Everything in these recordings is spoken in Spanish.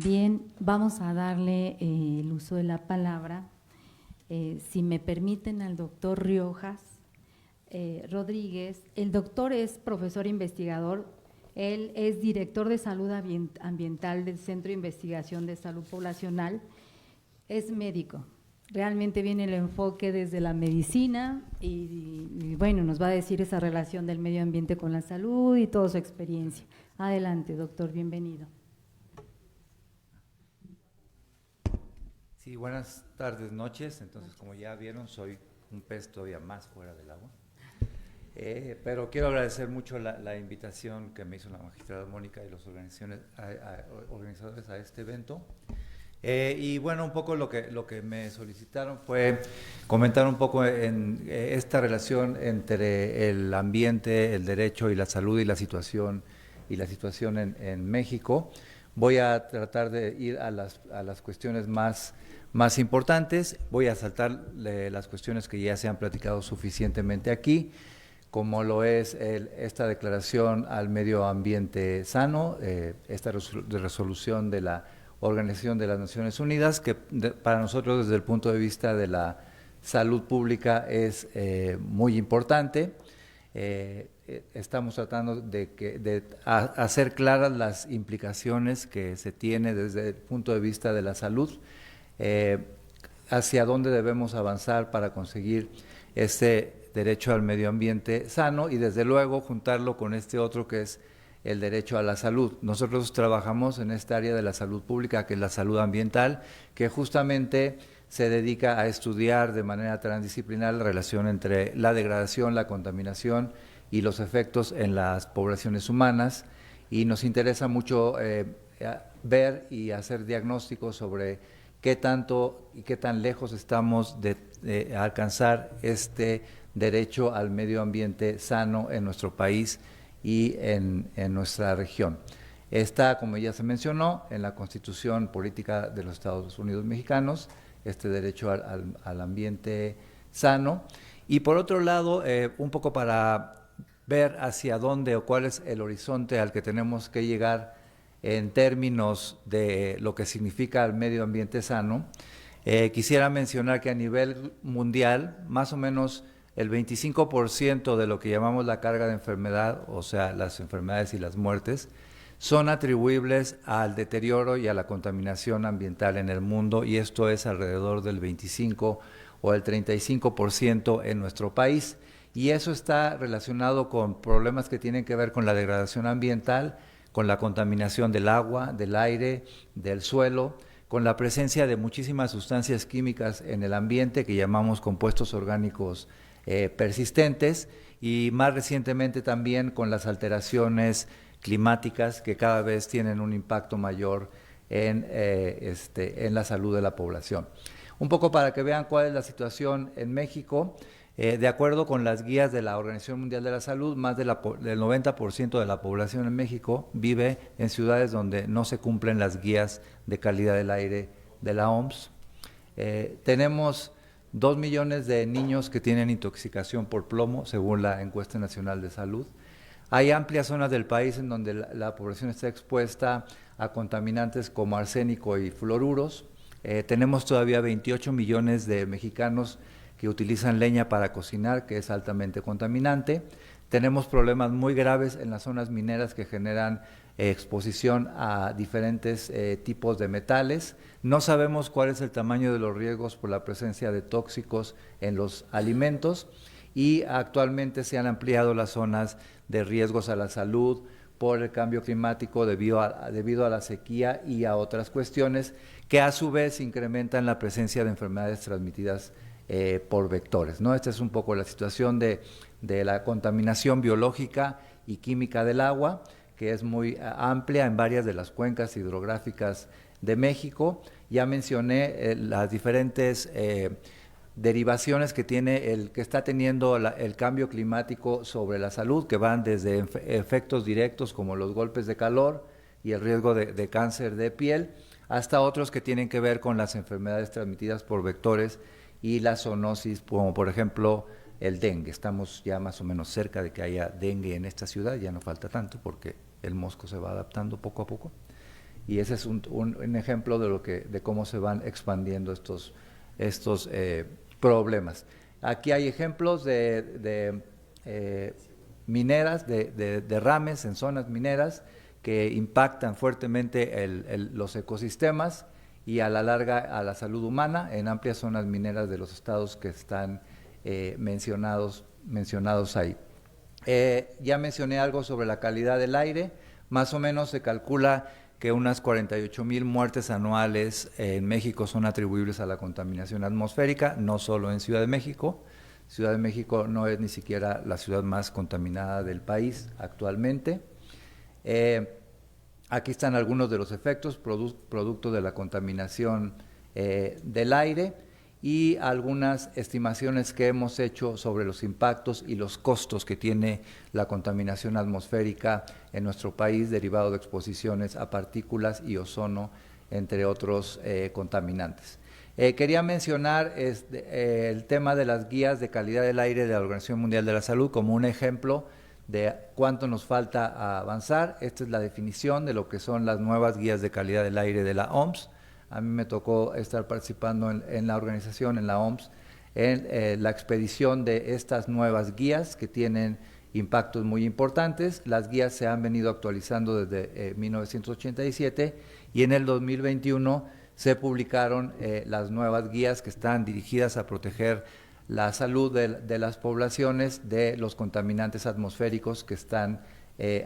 Bien, vamos a darle el uso de la palabra, si me permiten, al doctor Riojas Rodríguez. El doctor es profesor investigador, él es director de salud ambiental del Centro de Investigación de Salud Poblacional, es médico. Realmente viene el enfoque desde la medicina y bueno, nos va a decir esa relación del medio ambiente con la salud y toda su experiencia. Adelante, doctor, bienvenido. Sí, buenas tardes, noches. Entonces, como ya vieron, soy un pez todavía más fuera del agua. Pero quiero agradecer mucho la invitación que me hizo la magistrada Mónica y los organizadores a este evento. Y bueno, un poco lo que me solicitaron fue comentar un poco en esta relación entre el ambiente, el derecho y la salud y la situación en México. Voy a tratar de ir a las cuestiones más importantes. Voy a saltar las cuestiones que ya se han platicado suficientemente aquí, como lo es esta declaración al medio ambiente sano, esta resolución de la Organización de las Naciones Unidas, que para nosotros desde el punto de vista de la salud pública es muy importante. Estamos tratando de hacer claras las implicaciones que se tiene desde el punto de vista de la salud, hacia dónde debemos avanzar para conseguir este derecho al medio ambiente sano y desde luego juntarlo con este otro que es el derecho a la salud. Nosotros trabajamos en esta área de la salud pública, que es la salud ambiental, que justamente se dedica a estudiar de manera transdisciplinar la relación entre la degradación, la contaminación y los efectos en las poblaciones humanas, y nos interesa mucho ver y hacer diagnósticos sobre qué tanto y qué tan lejos estamos de alcanzar este derecho al medio ambiente sano en nuestro país y en nuestra región. Está, como ya se mencionó, en la Constitución Política de los Estados Unidos Mexicanos, este derecho al ambiente sano. Y por otro lado, un poco para ver hacia dónde o cuál es el horizonte al que tenemos que llegar en términos de lo que significa el medio ambiente sano, quisiera mencionar que a nivel mundial, más o menos el 25% de lo que llamamos la carga de enfermedad, o sea, las enfermedades y las muertes, son atribuibles al deterioro y a la contaminación ambiental en el mundo, y esto es alrededor del 25 o el 35% en nuestro país. Y eso está relacionado con problemas que tienen que ver con la degradación ambiental, con la contaminación del agua, del aire, del suelo, con la presencia de muchísimas sustancias químicas en el ambiente que llamamos compuestos orgánicos persistentes, y más recientemente también con las alteraciones climáticas que cada vez tienen un impacto mayor en la salud de la población. Un poco para que vean cuál es la situación en México. De acuerdo con las guías de la Organización Mundial de la Salud, más del 90% de la población en México vive en ciudades donde no se cumplen las guías de calidad del aire de la OMS. Tenemos 2 millones de niños que tienen intoxicación por plomo, según la Encuesta Nacional de Salud. Hay amplias zonas del país en donde la población está expuesta a contaminantes como arsénico y fluoruros. Tenemos todavía 28 millones de mexicanos que utilizan leña para cocinar, que es altamente contaminante. Tenemos problemas muy graves en las zonas mineras que generan exposición a diferentes tipos de metales. No sabemos cuál es el tamaño de los riesgos por la presencia de tóxicos en los alimentos, y actualmente se han ampliado las zonas de riesgos a la salud por el cambio climático debido a la sequía y a otras cuestiones que a su vez incrementan la presencia de enfermedades transmitidas por vectores, ¿no? Esta es un poco la situación de la contaminación biológica y química del agua, que es muy amplia en varias de las cuencas hidrográficas de México. Ya mencioné las diferentes derivaciones que está teniendo el cambio climático sobre la salud, que van desde efectos directos como los golpes de calor y el riesgo de cáncer de piel, hasta otros que tienen que ver con las enfermedades transmitidas por vectores y la zoonosis, como por ejemplo el dengue. Estamos ya más o menos cerca de que haya dengue en esta ciudad, ya no falta tanto porque el mosco se va adaptando poco a poco. y ese es un ejemplo de cómo se van expandiendo estos problemas. Aquí hay ejemplos de mineras, de derrames en zonas mineras que impactan fuertemente los ecosistemas y a la larga a la salud humana en amplias zonas mineras de los estados que están mencionados ahí. Ya mencioné algo sobre la calidad del aire. Más o menos se calcula que unas 48,000 muertes anuales en México son atribuibles a la contaminación atmosférica, no solo en Ciudad de México. Ciudad de México no es ni siquiera la ciudad más contaminada del país actualmente. Aquí están algunos de los efectos producto de la contaminación del aire y algunas estimaciones que hemos hecho sobre los impactos y los costos que tiene la contaminación atmosférica en nuestro país derivado de exposiciones a partículas y ozono, entre otros contaminantes. Quería mencionar el tema de las guías de calidad del aire de la Organización Mundial de la Salud como un ejemplo de cuánto nos falta avanzar. Esta es la definición de lo que son las nuevas guías de calidad del aire de la OMS. A mí me tocó estar participando en la organización, en la OMS, en la expedición de estas nuevas guías que tienen impactos muy importantes. Las guías se han venido actualizando desde 1987 y en el 2021 se publicaron las nuevas guías que están dirigidas a proteger la salud de las poblaciones de los contaminantes atmosféricos que están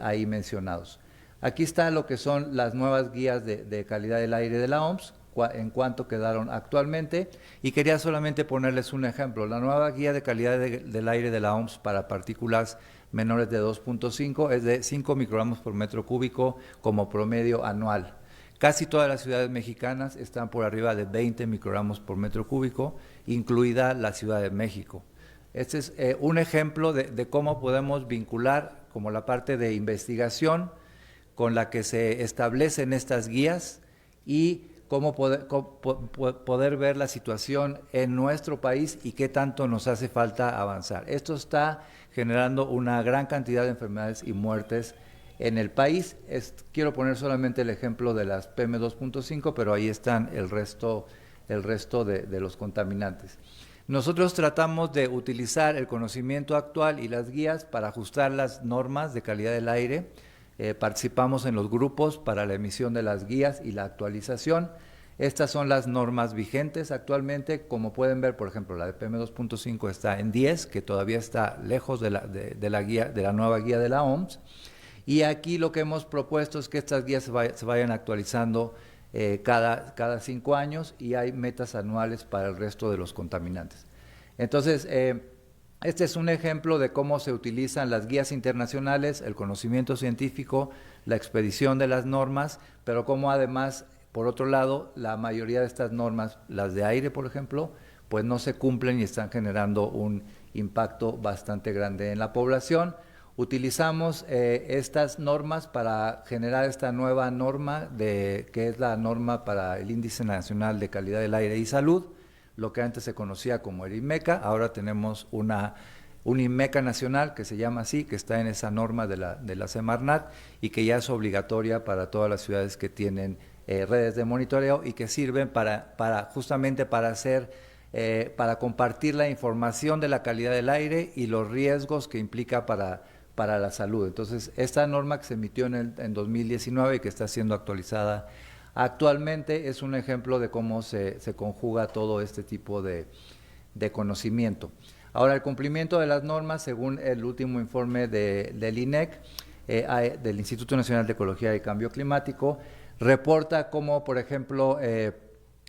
ahí mencionados. Aquí está lo que son las nuevas guías de calidad del aire de la OMS, en cuanto quedaron actualmente, y quería solamente ponerles un ejemplo. La nueva guía de calidad del aire de la OMS para partículas menores de 2.5 es de 5 microgramos por metro cúbico como promedio anual. Casi todas las ciudades mexicanas están por arriba de 20 microgramos por metro cúbico, incluida la Ciudad de México. Este es un ejemplo de cómo podemos vincular como la parte de investigación con la que se establecen estas guías y cómo poder ver la situación en nuestro país y qué tanto nos hace falta avanzar. Esto está generando una gran cantidad de enfermedades y muertes en el país. Quiero poner solamente el ejemplo de las PM2.5, pero ahí están el resto de los contaminantes. Nosotros tratamos de utilizar el conocimiento actual y las guías para ajustar las normas de calidad del aire. Participamos en los grupos para la emisión de las guías y la actualización. Estas son las normas vigentes actualmente. Como pueden ver, por ejemplo, la de PM2.5 está en 10, que todavía está lejos de la nueva guía de la OMS. Y aquí lo que hemos propuesto es que estas guías se vayan actualizando cada 5 años y hay metas anuales para el resto de los contaminantes. Entonces, este es un ejemplo de cómo se utilizan las guías internacionales, el conocimiento científico, la expedición de las normas, pero cómo además, por otro lado, la mayoría de estas normas, las de aire, por ejemplo, pues no se cumplen y están generando un impacto bastante grande en la población. Utilizamos estas normas para generar esta nueva norma, que es la norma para el Índice Nacional de Calidad del Aire y Salud, lo que antes se conocía como el INMECA. Ahora tenemos un INMECA nacional que se llama así, que está en esa norma de la Semarnat y que ya es obligatoria para todas las ciudades que tienen redes de monitoreo y que sirven justamente para compartir la información de la calidad del aire y los riesgos que implica para la salud. Entonces, esta norma que se emitió en 2019 y que está siendo actualizada actualmente es un ejemplo de cómo se conjuga todo este tipo de conocimiento. Ahora, el cumplimiento de las normas, según el último informe del INEC, del Instituto Nacional de Ecología y Cambio Climático, reporta cómo, por ejemplo,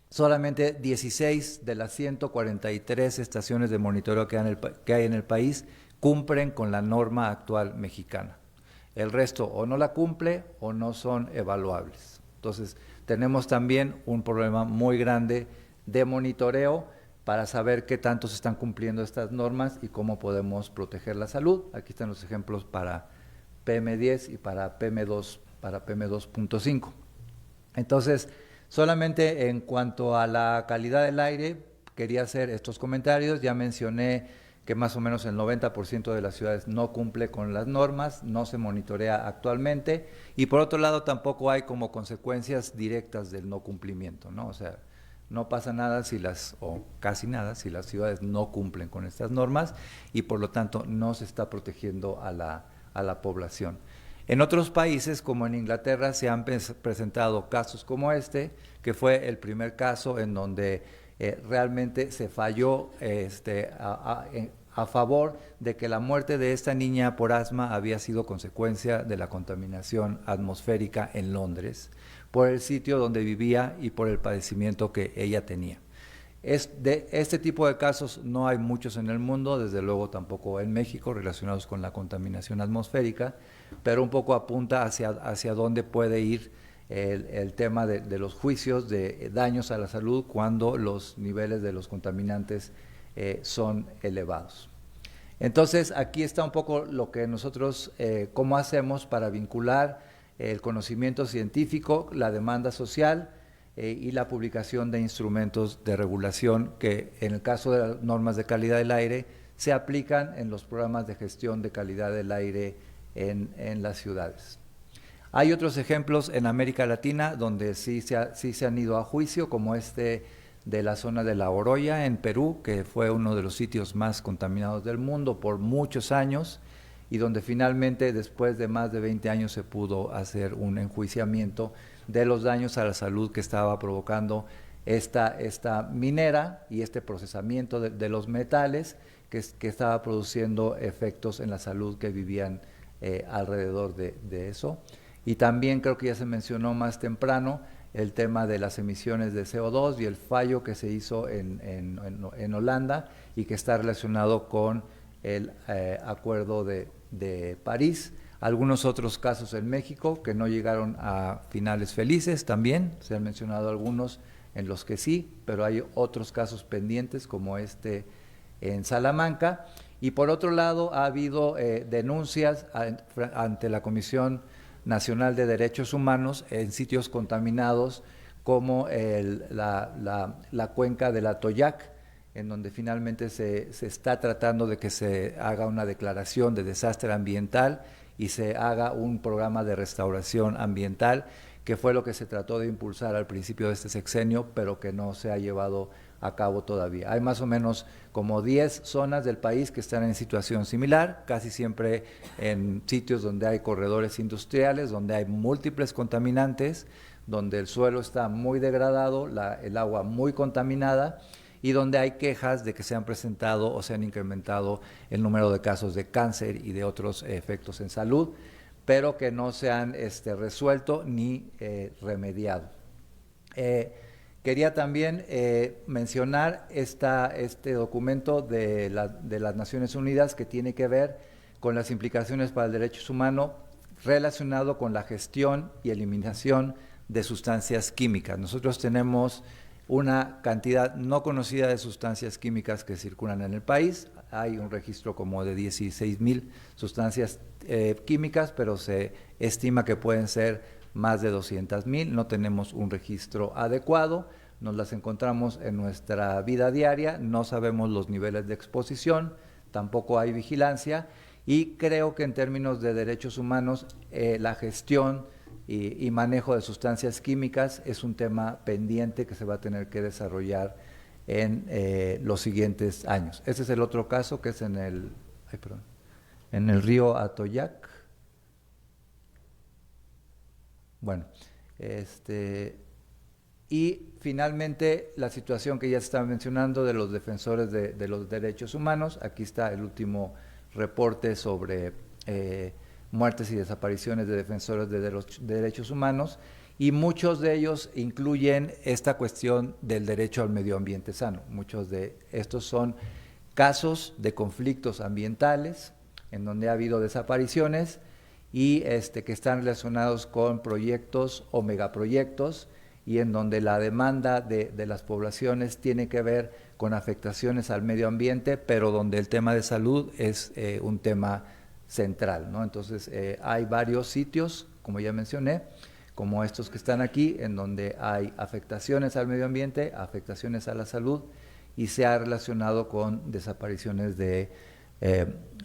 solamente 16 de las 143 estaciones de monitoreo que hay en el país cumplen con la norma actual mexicana. El resto o no la cumple o no son evaluables. Entonces, tenemos también un problema muy grande de monitoreo para saber qué tanto se están cumpliendo estas normas y cómo podemos proteger la salud. Aquí están los ejemplos para PM10 y para PM2.5. Entonces, solamente en cuanto a la calidad del aire, quería hacer estos comentarios. Ya mencioné que más o menos el 90% de las ciudades no cumple con las normas, no se monitorea actualmente, y por otro lado tampoco hay como consecuencias directas del no cumplimiento, ¿no? O sea, no pasa nada o casi nada, si las ciudades no cumplen con estas normas, y por lo tanto no se está protegiendo a la población. En otros países, como en Inglaterra, se han presentado casos como este, que fue el primer caso en donde realmente se falló a favor de que la muerte de esta niña por asma había sido consecuencia de la contaminación atmosférica en Londres, por el sitio donde vivía y por el padecimiento que ella tenía. De este tipo de casos no hay muchos en el mundo, desde luego tampoco en México, relacionados con la contaminación atmosférica, pero un poco apunta hacia dónde puede ir el tema de los juicios de daños a la salud cuando los niveles de los contaminantes son elevados. Entonces, aquí está un poco lo que nosotros, cómo hacemos para vincular el conocimiento científico, la demanda social y la publicación de instrumentos de regulación que, en el caso de las normas de calidad del aire, se aplican en los programas de gestión de calidad del aire en las ciudades. Hay otros ejemplos en América Latina donde sí se han ido a juicio, como de la zona de La Oroya en Perú, que fue uno de los sitios más contaminados del mundo por muchos años, y donde finalmente, después de más de 20 años, se pudo hacer un enjuiciamiento de los daños a la salud que estaba provocando esta minera y este procesamiento de los metales que estaba produciendo efectos en la salud que vivían alrededor de eso. Y también creo que ya se mencionó más temprano el tema de las emisiones de CO2 y el fallo que se hizo en Holanda y que está relacionado con el Acuerdo de París. Algunos otros casos en México que no llegaron a finales felices también, se han mencionado algunos en los que sí, pero hay otros casos pendientes como en Salamanca. Y por otro lado ha habido denuncias ante la Comisión Nacional de Derechos Humanos en sitios contaminados como la cuenca del Atoyac, en donde finalmente se está tratando de que se haga una declaración de desastre ambiental y se haga un programa de restauración ambiental, que fue lo que se trató de impulsar al principio de este sexenio, pero que no se ha llevado a cabo todavía. Hay más o menos como 10 zonas del país que están en situación similar, casi siempre en sitios donde hay corredores industriales, donde hay múltiples contaminantes, donde el suelo está muy degradado, el agua muy contaminada, y donde hay quejas de que se han presentado o se han incrementado el número de casos de cáncer y de otros efectos en salud, pero que no se han resuelto ni remediado. Quería también mencionar este documento de las Naciones Unidas que tiene que ver con las implicaciones para el derechos humanos relacionado con la gestión y eliminación de sustancias químicas. Nosotros tenemos una cantidad no conocida de sustancias químicas que circulan en el país. Hay un registro como de 16,000 sustancias químicas, pero se estima que pueden ser más de 200,000. No tenemos un registro adecuado, nos las encontramos en nuestra vida diaria, no sabemos los niveles de exposición, tampoco hay vigilancia, y creo que en términos de derechos humanos la gestión y manejo de sustancias químicas es un tema pendiente que se va a tener que desarrollar en los siguientes años. Ese es el otro caso, que es en el río Atoyac. Bueno, y finalmente la situación que ya se estaba mencionando de los defensores de los derechos humanos. Aquí está el último reporte sobre muertes y desapariciones de defensores de los derechos humanos, y muchos de ellos incluyen esta cuestión del derecho al medio ambiente sano. Muchos de estos son casos de conflictos ambientales en donde ha habido desapariciones y que están relacionados con proyectos o megaproyectos, y en donde la demanda de las poblaciones tiene que ver con afectaciones al medio ambiente, pero donde el tema de salud es un tema central, ¿no? Entonces hay varios sitios, como ya mencioné, como estos que están aquí, en donde hay afectaciones al medio ambiente, afectaciones a la salud, y se ha relacionado con desapariciones de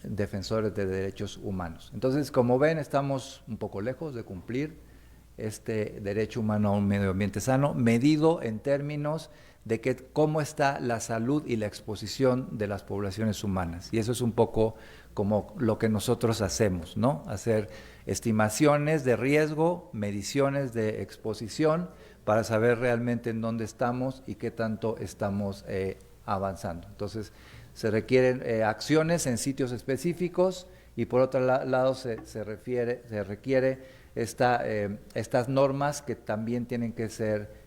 defensores de derechos humanos. Entonces, como ven, estamos un poco lejos de cumplir este derecho humano a un medio ambiente sano, medido en términos de que cómo está la salud y la exposición de las poblaciones humanas. Y eso es un poco como lo que nosotros hacemos, ¿no? Hacer estimaciones de riesgo, mediciones de exposición, para saber realmente en dónde estamos y qué tanto estamos avanzando. Entonces, se requieren acciones en sitios específicos y por otro lado se requiere estas normas que también tienen que ser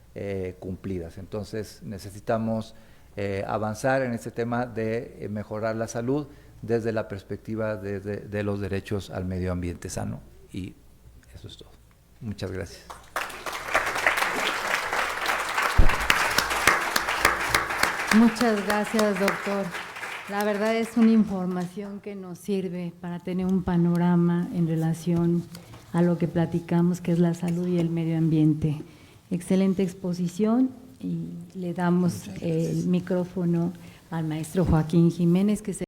cumplidas. Entonces necesitamos avanzar en este tema de mejorar la salud desde la perspectiva de los derechos al medio ambiente sano, y eso es todo. Muchas gracias. Muchas gracias, doctor. La verdad es una información que nos sirve para tener un panorama en relación a lo que platicamos, que es la salud y el medio ambiente. Excelente exposición, y le damos el micrófono al maestro Joaquín Jiménez, que se